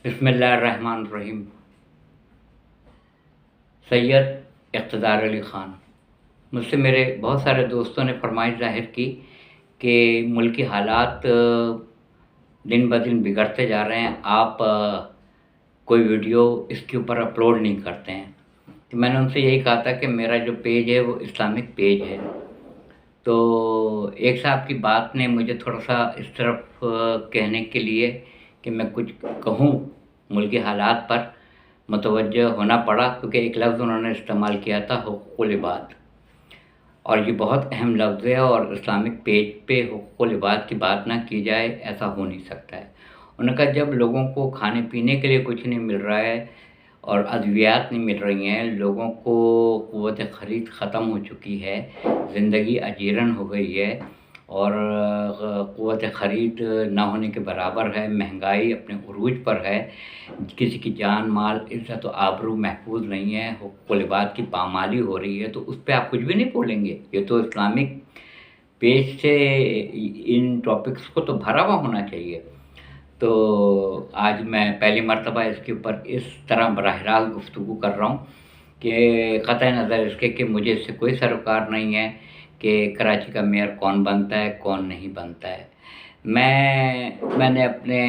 बिस्मिल्लाहिर्रहमानिर्रहीम। सैयद इक़्तिदार अली ख़ान। मुझसे मेरे बहुत सारे दोस्तों ने फरमाइश ज़ाहिर की कि मुल्की हालात दिन ब दिन बिगड़ते जा रहे हैं, आप कोई वीडियो इसके ऊपर अपलोड नहीं करते हैं। तो मैंने उनसे यही कहा था कि मेरा जो पेज है वो इस्लामिक पेज है। तो एक साहब की बात ने मुझे थोड़ा-सा इस तरफ कहने के लिए कि मैं कुछ कहूँ मुल्की हालात पर मुतवज्जह होना पड़ा, क्योंकि एक लफ्ज़ उन्होंने इस्तेमाल किया था, हुक़ूक़ुल इबाद, और ये बहुत अहम लफ्ज़ है और इस्लामिक पेज पे हुक़ूक़ुल इबाद की बात ना की जाए, ऐसा हो नहीं सकता है। उन्होंने कहा जब लोगों को खाने-पीने के लिए कुछ नहीं मिल रहा है और अद्वियात नहीं मिल रही हैं, लोगों को क़ुव्वत ख़रीद ख़त्म हो चुकी है, ज़िंदगी अजीरन हो गई है और क़ुव्वत ख़रीद ना होने के बराबर है, महंगाई अपने उरूज पर है, किसी की जान, माल, इज़्ज़त व आबरू महफूज़ नहीं है, हुक़ूक़ुल इबाद की पामाली हो रही है, तो उस पे आप कुछ भी नहीं बोलेंगे? ये तो इस्लामिक पेज से इन टॉपिक्स को तो भरा हुआ होना चाहिए। तो आज मैं पहली मर्तबा इसके ऊपर इस तरह बराह रास्त गुफ्तगू कर रहा हूँ कि क़तई नज़र इसके कि मुझे इससे कोई सरोकार नहीं है कि कराची का मेयर कौन बनता है, कौन नहीं बनता है। मैंने अपने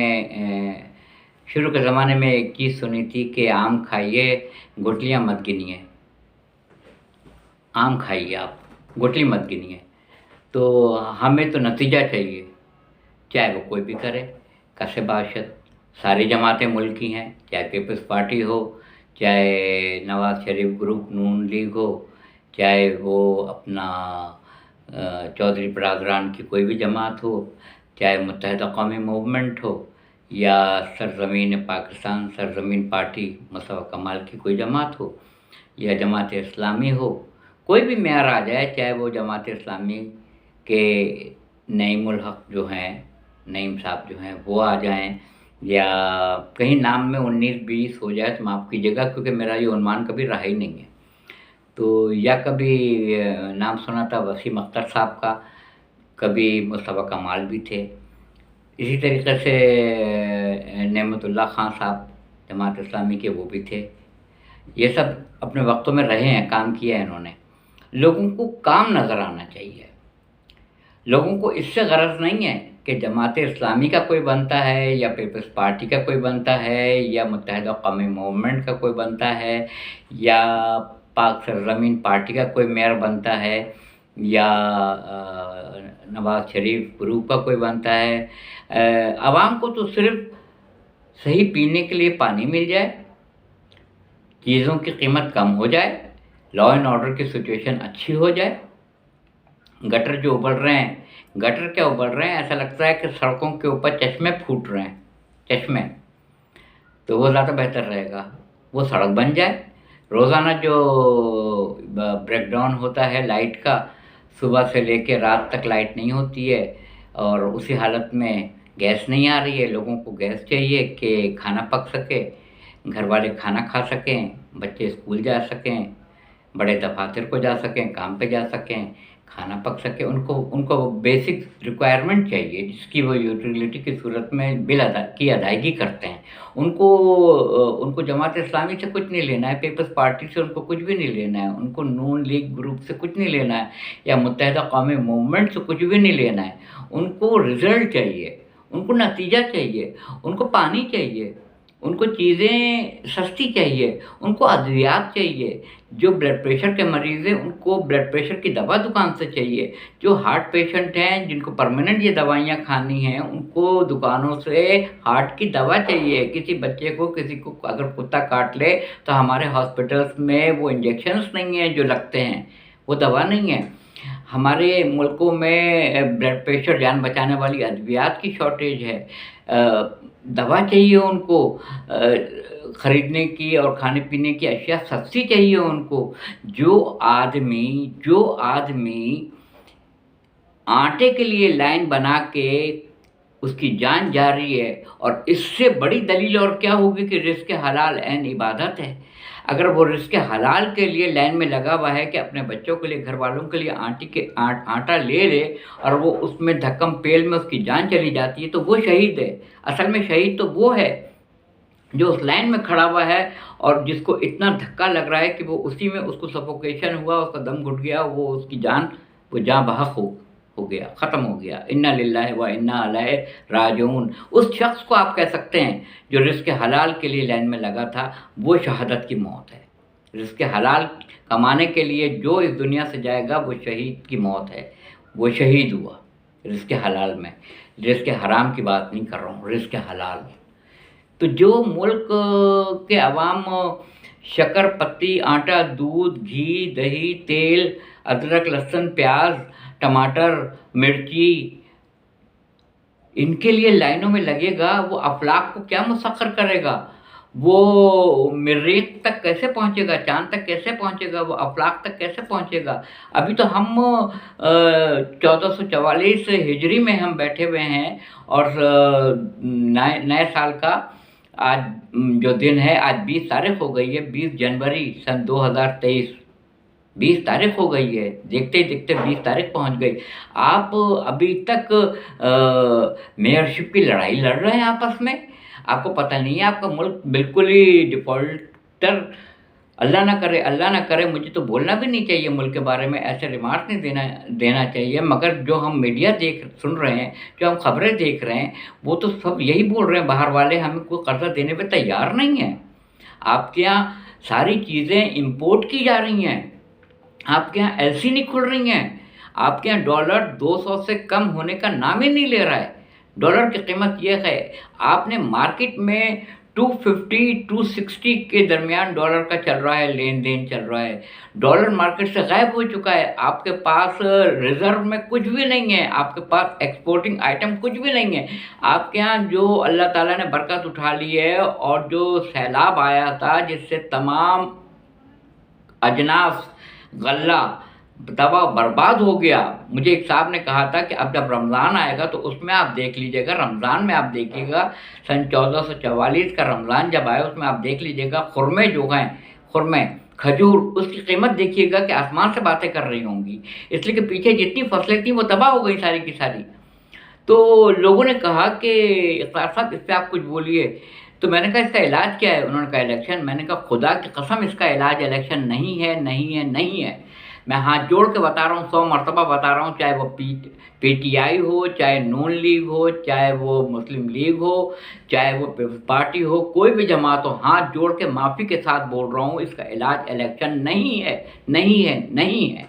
शुरू के ज़माने में एक चीज़ सुनी थी कि आम खाइए, गुठलियाँ मत गिनिए। आम खाइए आप, गुठली मत गिनिए। तो हमें तो नतीजा चाहिए, चाहे वो कोई भी करे, कसे बाशत। सारी जमातें मुल्क की हैं, चाहे पीपल्स पार्टी हो, चाहे नवाज़ शरीफ ग्रुप नून लीग हो, चाहे वो अपना चौधरी बरादरान की कोई भी जमात हो, चाहे मुत्तहिदा कौमी मूवमेंट हो, या सरज़मीन पाकिस्तान सरज़मीन पार्टी मुस्तफ़ा कमाल की कोई जमात हो, या जमात इस्लामी हो, कोई भी मेयर आ जाए, चाहे वो जमात इस्लामी के नईमुल हक़ जो हैं, नईम साहब जो हैं वो आ जाएँ, या कहीं नाम में 19-20 हो जाए तो माफ़ कीजिएगा, क्योंकि मेरा ये उन्वान कभी रहा ही नहीं है। तो या कभी नाम सुना था वसीम अख्तर साहब का, कभी मुस्तफ़ा कमाल भी थे। इसी तरीक़े से नेमतुल्लाह ख़ान साहब जमात इस्लामी के, वो भी थे। ये सब अपने वक़्तों में रहे हैं, काम किया है इन्होंने। लोगों को काम नज़र आना चाहिए। लोगों को इससे ग़रज़ नहीं है कि जमात इस्लामी का कोई बनता है या पीपल्स पार्टी का कोई बनता है या मुत्तहिदा कौमी मूवमेंट का कोई बनता है या पाक सरज़मीन पार्टी का कोई मेयर बनता है या नवाज़ शरीफ ग्रुप का कोई बनता है। आवाम को तो सिर्फ़ सही पीने के लिए पानी मिल जाए, चीज़ों की कीमत कम हो जाए, लॉ एंड ऑर्डर की सिचुएशन अच्छी हो जाए। गटर जो उबल रहे हैं, गटर क्या उबल रहे हैं, ऐसा लगता है कि सड़कों के ऊपर चश्मे फूट रहे हैं, चश्मे। तो वो ज़्यादा बेहतर रहेगा, वो सड़क बन जाए। रोज़ाना जो ब्रेकडाउन होता है लाइट का, सुबह से लेके रात तक लाइट नहीं होती है और उसी हालत में गैस नहीं आ रही है, लोगों को गैस चाहिए कि खाना पक सके, घर वाले खाना खा सकें, बच्चे स्कूल जा सकें, बड़े दफ़ातर को जा सकें, काम पे जा सकें, खाना पक सके। उनको बेसिक रिक्वायरमेंट चाहिए, जिसकी वो यूटिलिटी की सूरत में बिल की अदायगी करते हैं। उनको जमात इस्लामी से कुछ नहीं लेना है, पीपल्स पार्टी से उनको कुछ भी नहीं लेना है, उनको नून लीग ग्रुप से कुछ नहीं लेना है या मुत्तहिदा कौमी मूवमेंट से कुछ भी नहीं लेना है। उनको रिज़ल्ट चाहिए, उनको नतीजा चाहिए, उनको पानी चाहिए, उनको चीज़ें सस्ती चाहिए, उनको अद्वियात चाहिए। जो ब्लड प्रेशर के मरीज़ हैं, उनको ब्लड प्रेशर की दवा दुकान से चाहिए। जो हार्ट पेशेंट हैं, जिनको परमानेंट ये दवाइयाँ खानी हैं, उनको दुकानों से हार्ट की दवा चाहिए। किसी बच्चे को, किसी को अगर कुत्ता काट ले, तो हमारे हॉस्पिटल्स में वो इंजेक्शंस नहीं हैं जो लगते हैं, वो दवा नहीं है। हमारे मुल्कों में ब्लड प्रेशर, जान बचाने वाली अद्वियात की शॉर्टेज है। दवा चाहिए उनको, ख़रीदने की और खाने-पीने की अशिया सस्ती चाहिए उनको। जो आदमी आटे के लिए लाइन बना के उसकी जान जा रही है, और इससे बड़ी दलील और क्या होगी कि रिज़्क़ हलाल ऐन इबादत है। अगर वो रिज़्क़ हलाल के लिए लाइन में लगा हुआ है कि अपने बच्चों के लिए, घर वालों के लिए आटा ले ले, और वो उसमें धक्कम पेल में उसकी जान चली जाती है, तो वो शहीद है। असल में शहीद तो वो है जो उस लाइन में खड़ा हुआ है और जिसको इतना धक्का लग रहा है कि वो उसी में उसको सफोकेशन हुआ, उसका दम घुट गया, वो उसकी जान, वो जाँ बहक हो गया, ख़त्म हो गया। इन्ना लिल्लाहि व इन्ना इलैहि राजिऊन। उस शख्स को आप कह सकते हैं जो रिज़्क़ हलाल के लिए लाइन में लगा था, वो शहादत की मौत है। रिज़्क़ हलाल कमाने के लिए जो इस दुनिया से जाएगा वो शहीद की मौत है, वो शहीद हुआ रिज़्क़ हलाल में। रिज़्क़ हराम की बात नहीं कर रहा हूँ, रिज़्क़ हलाल। तो जो मुल्क के अवाम शक्कर, पत्ती, आटा, दूध, घी, दही, तेल, अदरक, लहसुन, प्याज, टमाटर, मिर्ची, इनके लिए लाइनों में लगेगा, वो अफलाक को क्या मुसख्खर करेगा? वो मरीख तक कैसे पहुँचेगा? चाँद तक कैसे पहुँचेगा? वो अफलाक तक कैसे पहुँचेगा? अभी तो हम 1444 हिजरी में हम बैठे हुए हैं और नए नए साल का आज जो दिन है, आज 20 तारीख हो गई है, 20 जनवरी सन 2023, 20 तारीख हो गई है। देखते ही देखते 20 तारीख पहुंच गई। आप अभी तक मेयरशिप की लड़ाई लड़ रहे हैं आपस में। आपको पता नहीं है, आपका मुल्क बिल्कुल ही डिफ़ॉल्टर। अल्लाह ना करे, मुझे तो बोलना भी नहीं चाहिए मुल्क के बारे में, ऐसे रिमार्क नहीं देना चाहिए, मगर जो हम मीडिया सुन रहे हैं, जो हम खबरें देख रहे हैं, वो तो सब यही बोल रहे हैं बाहर वाले, हमें कोई कर्जा देने पे तैयार नहीं है। आपके यहाँ सारी चीज़ें इम्पोर्ट की जा रही हैं, आपके यहाँ एलसी नहीं खुल रही हैं, आपके यहाँ डॉलर 200 से कम होने का नाम ही नहीं ले रहा है। डॉलर की कीमत ये है, आपने मार्केट में 250 260 के दरमियान डॉलर का चल रहा है, लेन देन चल रहा है। डॉलर मार्केट से गायब हो चुका है। आपके पास रिजर्व में कुछ भी नहीं है, आपके पास एक्सपोर्टिंग आइटम कुछ भी नहीं है। आपके यहाँ जो अल्लाह ताला ने बरकत उठा ली है और जो सैलाब आया था जिससे तमाम अजनास गल्ला तबाह बर्बाद हो गया। मुझे एक साहब ने कहा था कि अब जब रमज़ान आएगा तो उसमें आप देख लीजिएगा, रमज़ान में आप देखिएगा, सन 1444 का रमज़ान जब आया उसमें आप देख लीजिएगा, खुरमे जो हैं, खुरमे खजूर, उसकी कीमत देखिएगा कि आसमान से बातें कर रही होंगी, इसलिए कि पीछे जितनी फसलें थी वो तबाह हो गई सारी की सारी। तो लोगों ने कहा कि इफ्तार साहब इस पर आप कुछ बोलिए। तो मैंने कहा इसका इलाज क्या है? उन्होंने कहा इलेक्शन। मैंने कहा खुदा की कसम इसका इलाज इलेक्शन नहीं है, नहीं है, नहीं है। मैं हाथ जोड़ के बता रहा हूँ, 100 मरतबा बता रहा हूँ, चाहे वो पीटीआई हो, चाहे नून लीग हो, चाहे वो मुस्लिम लीग हो, चाहे वो पीपल्स पार्टी हो, कोई भी जमात हो, हाथ जोड़ के माफ़ी के साथ बोल रहा हूँ, इसका इलाज इलेक्शन नहीं है, नहीं है, नहीं है।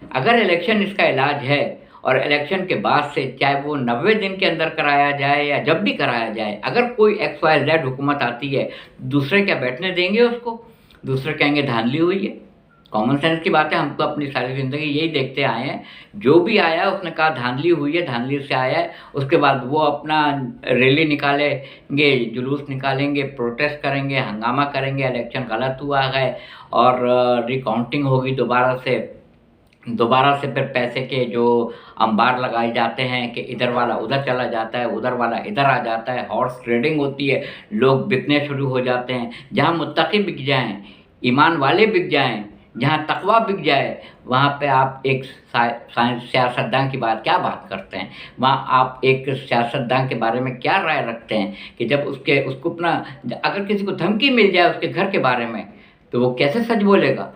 अगर इलेक्शन इसका इलाज है और इलेक्शन के बाद से चाहे वो 90 दिन के अंदर कराया जाए या जब भी कराया जाए, अगर कोई XYZ हुकूमत आती है, दूसरे क्या बैठने देंगे उसको? दूसरे कहेंगे धांधली हुई है। कॉमन सेंस की बात है, हम तो अपनी सारी ज़िंदगी यही देखते आए हैं, जो भी आया उसने कहा धांधली हुई है, धांधली से आया है। उसके बाद वो अपना रैली निकालेंगे, जुलूस निकालेंगे, प्रोटेस्ट करेंगे, हंगामा करेंगे, इलेक्शन गलत हुआ है और रिकाउंटिंग होगी दोबारा से फिर पैसे के जो अंबार लगाए जाते हैं कि इधर वाला उधर चला जाता है, उधर वाला इधर आ जाता है, हॉर्स ट्रेडिंग होती है, लोग बिकने शुरू हो जाते हैं। जहाँ मुत्तकी बिक जाएं, ईमान वाले बिक जाएं, जहाँ तकवा बिक जाए, वहाँ पे आप एक सियासतदान की क्या बात करते हैं? वहाँ आप एक सियासतदान के बारे में क्या राय रखते हैं कि जब उसको अपना, अगर किसी को धमकी मिल जाए उसके घर के बारे में तो वो कैसे सच बोलेगा?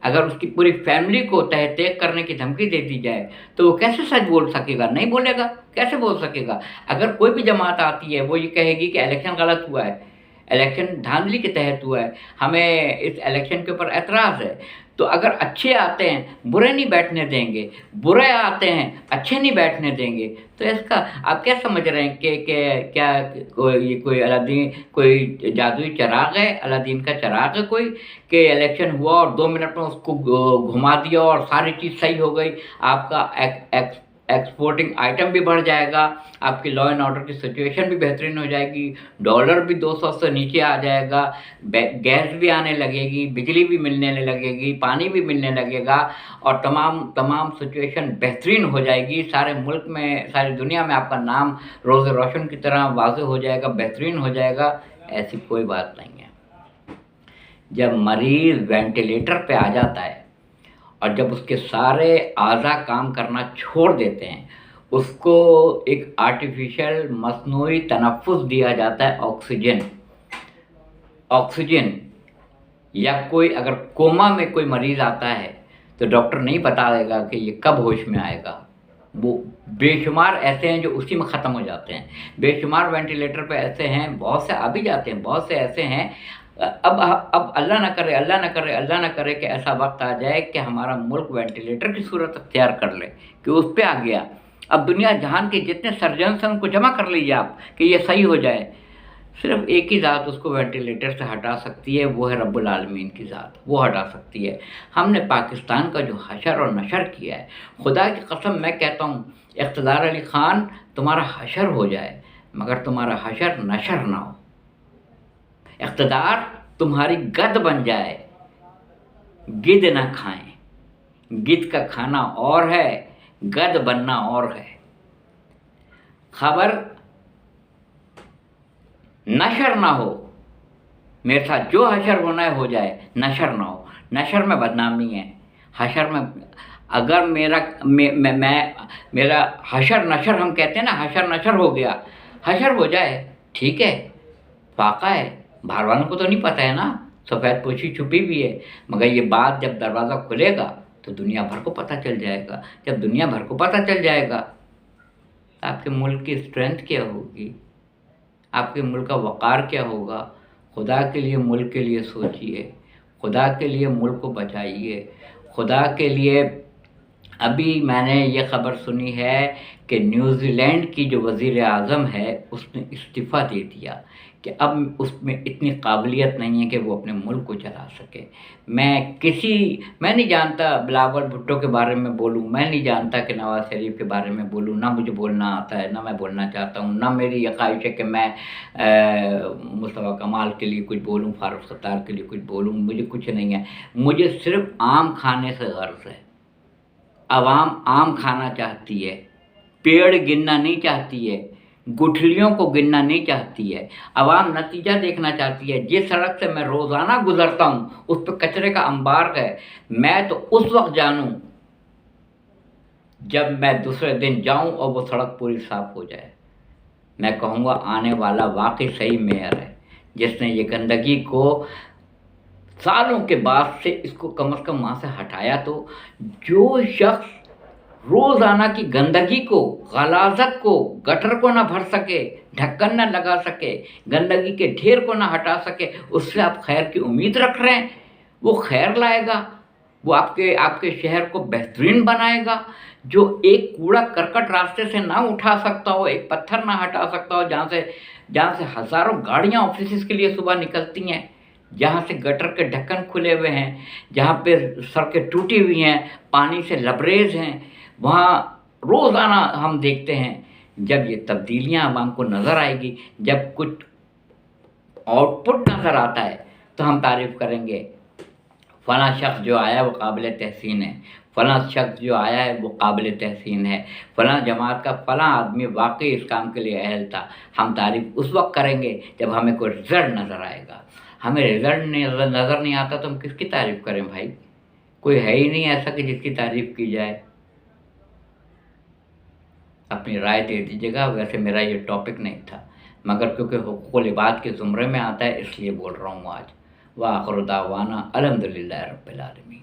अगर उसकी पूरी फैमिली को तहत करने की धमकी दे दी जाए तो वो कैसे सच बोल सकेगा? नहीं बोलेगा, कैसे बोल सकेगा? अगर कोई भी जमात आती है वो ये कहेगी कि इलेक्शन गलत हुआ है, इलेक्शन धांधली के तहत हुआ है, हमें इस इलेक्शन के ऊपर एतराज़ है, तो अगर अच्छे आते हैं बुरे नहीं बैठने देंगे, बुरे आते हैं अच्छे नहीं बैठने देंगे, तो इसका आप क्या समझ रहे हैं कि क्या कोई अलादीन, कोई जादुई चिराग है, अलादीन का चिराग है कोई, कि इलेक्शन हुआ और 2 मिनट में उसको घुमा दिया और सारी चीज़ सही हो गई, आपका एक्सपोर्टिंग आइटम भी बढ़ जाएगा, आपकी लॉ एंड ऑर्डर की सिचुएशन भी बेहतरीन हो जाएगी, डॉलर भी 200 से नीचे आ जाएगा, गैस भी आने लगेगी, बिजली भी मिलने लगेगी, पानी भी मिलने लगेगा और तमाम सिचुएशन बेहतरीन हो जाएगी। सारे मुल्क में, सारी दुनिया में आपका नाम रोज़ रोशन की तरह वाज़ेह हो जाएगा, बेहतरीन हो जाएगा। ऐसी कोई बात नहीं है। जब मरीज़ वेंटिलेटर पे आ जाता है और जब उसके सारे आज़ा काम करना छोड़ देते हैं, उसको एक आर्टिफिशियल मसनूई तनफ़ुस दिया जाता है, ऑक्सीजन। ऑक्सीजन या कोई अगर कोमा में कोई मरीज़ आता है तो डॉक्टर नहीं बताएगा कि ये कब होश में आएगा। वो बेशुमार ऐसे हैं जो उसी में ख़त्म हो जाते हैं, बेशुमार वेंटिलेटर पे ऐसे हैं, बहुत से आ भी जाते हैं, बहुत से ऐसे हैं। अब अल्लाह ना करे, अल्लाह ना करे, अल्लाह ना करे कि ऐसा वक्त आ जाए कि हमारा मुल्क वेंटिलेटर की सूरत अख्तियार कर ले कि उस पे आ गया। अब दुनिया जहान के जितने सर्जन्स हैं उनको जमा कर लीजिए आप कि ये सही हो जाए। सिर्फ एक ही ज़ात उसको वेंटिलेटर से हटा सकती है, वो है रब्बुल आलमीन की ज़ात, वो हटा सकती है। हमने पाकिस्तान का जो हशर और नशर किया है, खुदा की कसम मैं कहता हूँ इक़्तिदार अली ख़ान तुम्हारा हशर हो जाए मगर तुम्हारा हशर नशर ना हो। इक़्तिदार तुम्हारी गद बन जाए, गिद ना खाएं। गिद का खाना और है, गद बनना और है। खबर नशर ना हो, मेरे साथ जो हशर होना है हो जाए, नशर ना हो। नशर में बदनामी है, हशर में अगर मेरा हशर नशर हम कहते हैं ना, हशर नशर हो गया, हशर हो जाए ठीक है, फाका है, बाहर वालों को तो नहीं पता है ना, सफ़ेद पोशी छुपी भी है, मगर ये बात जब दरवाज़ा खुलेगा तो दुनिया भर को पता चल जाएगा। जब दुनिया भर को पता चल जाएगा तो आपके मुल्क की स्ट्रेंथ क्या होगी, आपके मुल्क का वक़ार क्या होगा। खुदा के लिए मुल्क के लिए सोचिए, खुदा के लिए मुल्क को बचाइए, खुदा के लिए। अभी मैंने ये ख़बर सुनी है कि न्यूज़ीलैंड की जो वज़ीर आज़म है उसने इस्तीफ़ा दे दिया कि अब उसमें इतनी काबिलियत नहीं है कि वो अपने मुल्क को चला सके। मैं नहीं जानता बिलावल भुट्टो के बारे में बोलूँ, मैं नहीं जानता कि नवाज़ शरीफ के बारे में बोलूँ, ना मुझे बोलना आता है, ना मैं बोलना चाहता हूँ, ना मेरी ये ख्वाहिश है कि मैं मुस्तफ़ा कमाल के लिए कुछ बोलूँ, फारूक सत्तार के लिए कुछ बोलूँ, मुझे कुछ नहीं है। मुझे सिर्फ आम खाने से गर्ज़ है। आवाम आम खाना चाहती है, पेड़ गिनना नहीं चाहती है, गुठलियों को गिनना नहीं चाहती है। आवाम नतीजा देखना चाहती है। जिस सड़क से मैं रोज़ाना गुज़रता हूँ उस पर कचरे का अंबार है, मैं तो उस वक्त जानूँ जब मैं दूसरे दिन जाऊँ और वो सड़क पूरी साफ़ हो जाए। मैं कहूँगा आने वाला वाकई सही मेयर है जिसने ये गंदगी को सालों के बाद से इसको कम से कम वहाँ से हटाया। तो जो शख्स रोज़ाना की गंदगी को, गलाज़त को, गटर को ना भर सके, ढक्कन ना लगा सके, गंदगी के ढेर को ना हटा सके, उससे आप खैर की उम्मीद रख रहे हैं। वो खैर लाएगा, वो आपके शहर को बेहतरीन बनाएगा। जो एक कूड़ा करकट रास्ते से ना उठा सकता हो, एक पत्थर ना हटा सकता हो, जहाँ से हज़ारों गाड़ियाँ ऑफिस के लिए सुबह निकलती हैं, जहाँ से गटर के ढक्कन खुले हुए हैं, जहाँ पे सड़कें टूटी हुई हैं, पानी से लबरेज हैं, वहाँ रोज़ाना हम देखते हैं। जब ये तब्दीलियाँ आवाम को नज़र आएगी, जब कुछ आउटपुट नज़र आता है तो हम तारीफ़ करेंगे, फ़लाँ शख्स जो आया वो काबिल तहसीन है, फ़लाँ शख्स जो आया है वो काबिल तहसीन है, फ़लाँ जमात का फ़लाँ आदमी वाकई इस काम के लिए अहल था। हम तारीफ़ उस वक्त करेंगे जब हमें कोई रिज़ल्ट नज़र आएगा। हमें रिज़ल्ट नज़र नहीं आता तो हम किसकी तारीफ़ करें भाई? कोई है ही नहीं ऐसा कि जिसकी तारीफ़ की जाए। अपनी राय दे दीजिएगा। वैसे मेरा ये टॉपिक नहीं था, मगर क्योंकि हुकूक़ुल इबाद के ज़ुमरे में आता है इसलिए बोल रहा हूँ आज। व आखिर दावाना अल्हम्दुलिल्लाहि रब्बिल आलमीन।